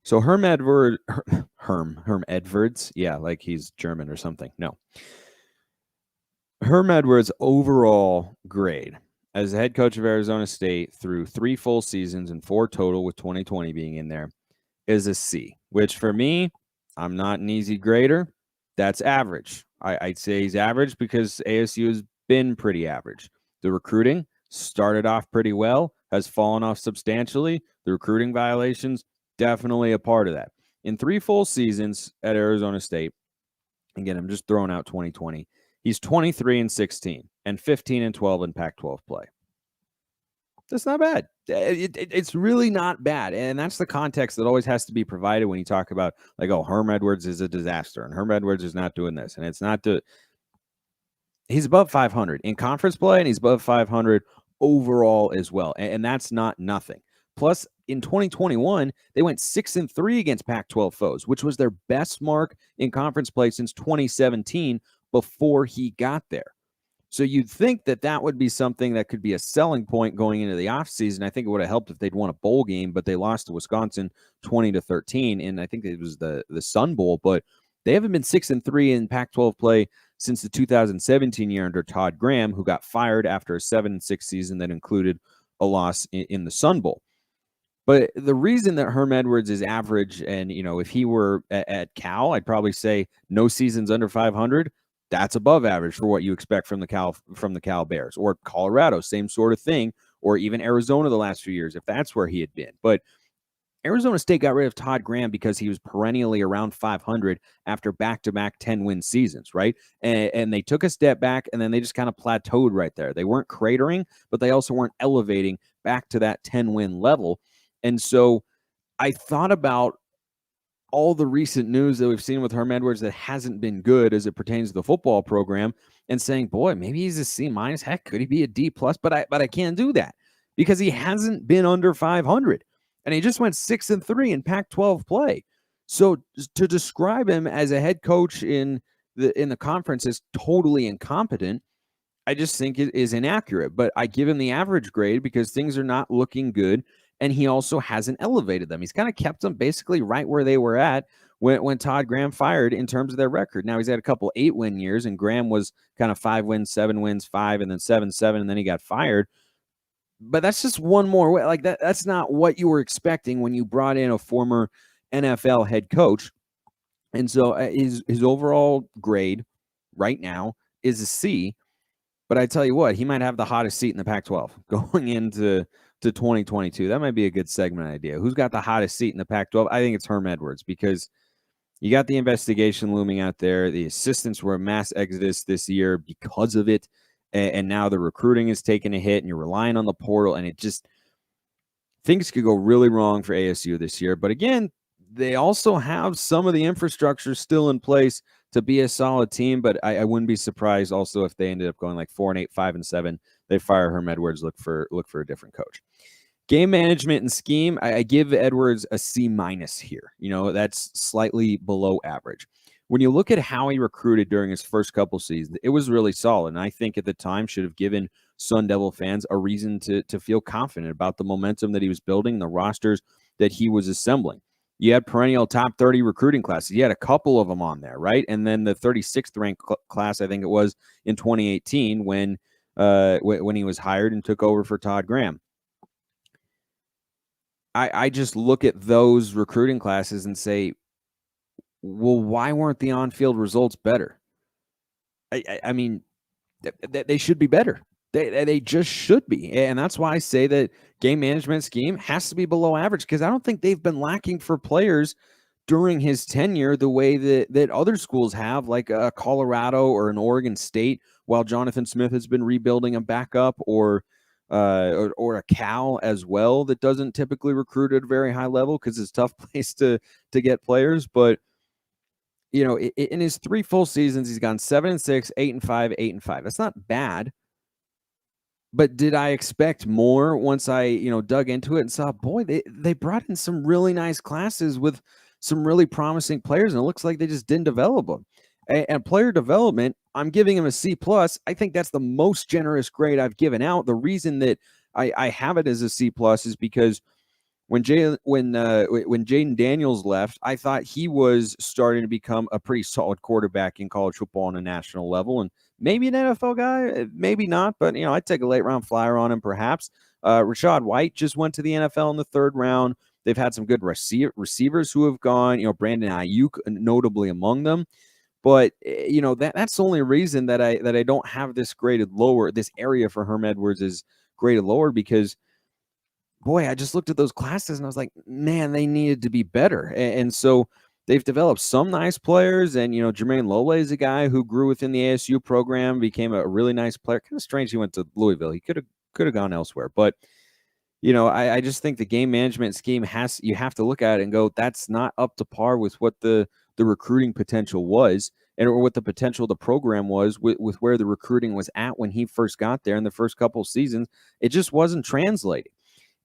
So Herm Edwards, yeah, like he's German or something. No, Herm Edwards' overall grade as the head coach of Arizona State through 3 full seasons and 4 total, with 2020 being in there, is a C. Which for me, I'm not an easy grader. That's average. I'd say he's average because ASU has been pretty average. The recruiting started off pretty well, has fallen off substantially. The recruiting violations, definitely a part of that. In 3 full seasons at Arizona State, again, I'm just throwing out 2020, he's 23-16 and 15-12 in Pac-12 play. That's not bad. It's really not bad. And that's the context that always has to be provided when you talk about, like, oh, Herm Edwards is a disaster and Herm Edwards is not doing this. And it's not he's above 500 in conference play, and he's above 500 overall as well. And that's not nothing. Plus, in 2021, they went 6-3 against Pac-12 foes, which was their best mark in conference play since 2017 before he got there. So you'd think that that would be something that could be a selling point going into the offseason. I think it would have helped if they'd won a bowl game, but they lost to Wisconsin 20-13, and I think it was the Sun Bowl. But they haven't been 6-3 in Pac-12 play since the 2017 year under Todd Graham, who got fired after a 7-6 season that included a loss in the Sun Bowl. But the reason that Herm Edwards is average, and if he were at Cal, I'd probably say no seasons under 500. That's above average for what you expect from the Cal Bears, or Colorado, same sort of thing, or even Arizona the last few years, if that's where he had been. But Arizona State got rid of Todd Graham because he was perennially around 500 after back-to-back 10-win seasons, right? And they took a step back, and then they just kind of plateaued right there. They weren't cratering, but they also weren't elevating back to that 10-win level. And so I thought about all the recent news that we've seen with Herm Edwards that hasn't been good as it pertains to the football program, and saying, boy, maybe he's a C-. Heck, could he be a D+? But I can't do that because he hasn't been under 500. And he just went 6-3 in Pac-12 play. So to describe him as a head coach in the conference as totally incompetent, I just think it is inaccurate. But I give him the average grade because things are not looking good. And he also hasn't elevated them. He's kind of kept them basically right where they were at when Todd Graham fired in terms of their record. Now, he's had a couple 8-win years, and Graham was kind of 5 wins, 7 wins, 5, and then 7-7, and then he got fired. But that's just one more way. Like that's not what you were expecting when you brought in a former NFL head coach. And so his overall grade right now is a C. But I tell you what, he might have the hottest seat in the Pac-12 going into 2022. That might be a good segment idea. Who's got the hottest seat in the Pac-12? I think it's Herm Edwards, because you got the investigation looming out there. The assistants were a mass exodus this year because of it. And now the recruiting is taking a hit, and you're relying on the portal, and it just, things could go really wrong for ASU this year. But again, they also have some of the infrastructure still in place to be a solid team. But I wouldn't be surprised also if they ended up going like 4-8, 5-7. They fire Herm Edwards, look for a different coach. Game management and scheme, I give Edwards a C- here. That's slightly below average. When you look at how he recruited during his first couple seasons, it was really solid. And I think at the time should have given Sun Devil fans a reason to feel confident about the momentum that he was building, the rosters that he was assembling. You had perennial top 30 recruiting classes. You had a couple of them on there, right? And then the 36th ranked class, I think it was, in 2018 when he was hired and took over for Todd Graham. I just look at those recruiting classes and say, well, why weren't the on-field results better? I mean, they should be better. They just should be. And that's why I say that game management scheme has to be below average, because I don't think they've been lacking for players during his tenure the way that other schools have, like a Colorado or an Oregon State, while Jonathan Smith has been rebuilding a backup, or a Cal as well, that doesn't typically recruit at a very high level because it's a tough place to get players. But in his 3 full seasons, he's gone 7-6, 8-5, 8-5. That's not bad. But did I expect more once I, dug into it and saw, boy, they brought in some really nice classes with some really promising players, and it looks like they just didn't develop them. And player development, I'm giving him a C+. I think that's the most generous grade I've given out. The reason that I have it as a C+ is because When Jaden Daniels left, I thought he was starting to become a pretty solid quarterback in college football on a national level, and maybe an NFL guy, maybe not, but I'd take a late round flyer on him perhaps. Rashad White just went to the NFL in the 3rd round. They've had some good receivers who have gone, Brandon Ayuk notably among them. But that's the only reason that I don't have this graded lower. This area for Herm Edwards is graded lower because, boy, I just looked at those classes and I was like, man, they needed to be better. And so they've developed some nice players. And, Jermaine Lole is a guy who grew within the ASU program, became a really nice player. Kind of strange he went to Louisville. He could have gone elsewhere. But, I just think the game management scheme you have to look at it and go, that's not up to par with what the recruiting potential was or what the potential of the program was with where the recruiting was at when he first got there in the first couple of seasons. It just wasn't translating.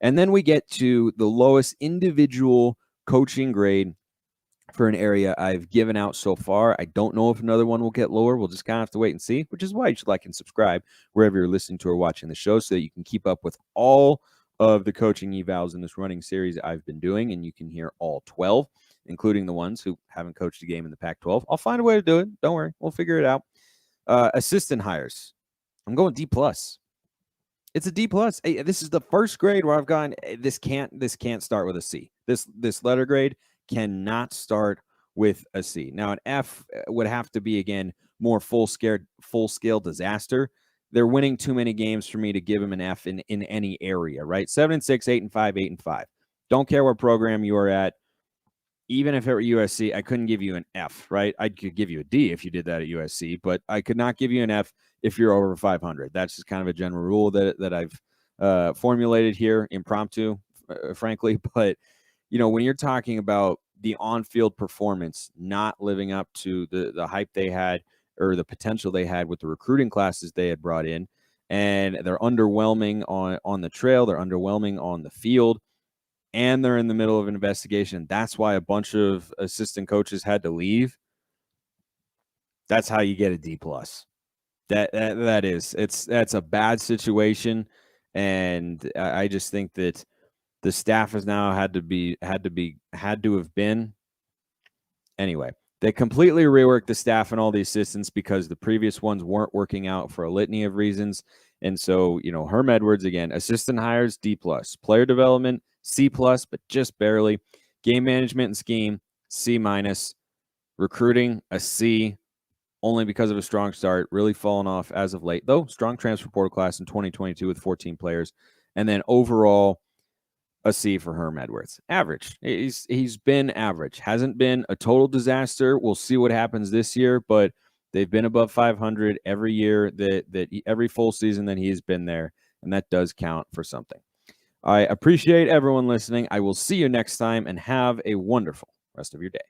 And then we get to the lowest individual coaching grade for an area I've given out so far. I don't know if another one will get lower. We'll just kind of have to wait and see, which is why you should like and subscribe wherever you're listening to or watching the show so that you can keep up with all of the coaching evals in this running series I've been doing, and you can hear all 12, including the ones who haven't coached a game in the Pac-12. I'll find a way to do it. Don't worry. We'll figure it out. Assistant hires. I'm going D+. It's a D+. Hey, this is the first grade where I've gone, this can't start with a C. This letter grade cannot start with a C. Now, an F would have to be, again, more full-scale disaster. They're winning too many games for me to give them an F in any area, right? 7-6, 8-5, 8-5. Don't care what program you are at. Even if it were USC, I couldn't give you an F, right? I could give you a D if you did that at USC, but I could not give you an F if you're over 500. That's just kind of a general rule that I've formulated here, impromptu, frankly. But, when you're talking about the on-field performance not living up to the hype they had or the potential they had with the recruiting classes they had brought in, and they're underwhelming on the trail, they're underwhelming on the field, and they're in the middle of an investigation. That's why a bunch of assistant coaches had to leave. That's how you get a D+. That's a bad situation, and I just think that the staff has now had to have been. Anyway, they completely reworked the staff and all the assistants because the previous ones weren't working out for a litany of reasons. And so, Herm Edwards, again, assistant hires, D+. Player development, C+, but just barely. Game management and scheme, C-. Recruiting, a C, only because of a strong start. Really fallen off as of late, though. Strong transfer portal class in 2022 with 14 players. And then overall, a C for Herm Edwards. Average. He's been average. Hasn't been a total disaster. We'll see what happens this year, but they've been above 500 every year every full season that he's been there, and that does count for something. I appreciate everyone listening. I will see you next time, and have a wonderful rest of your day.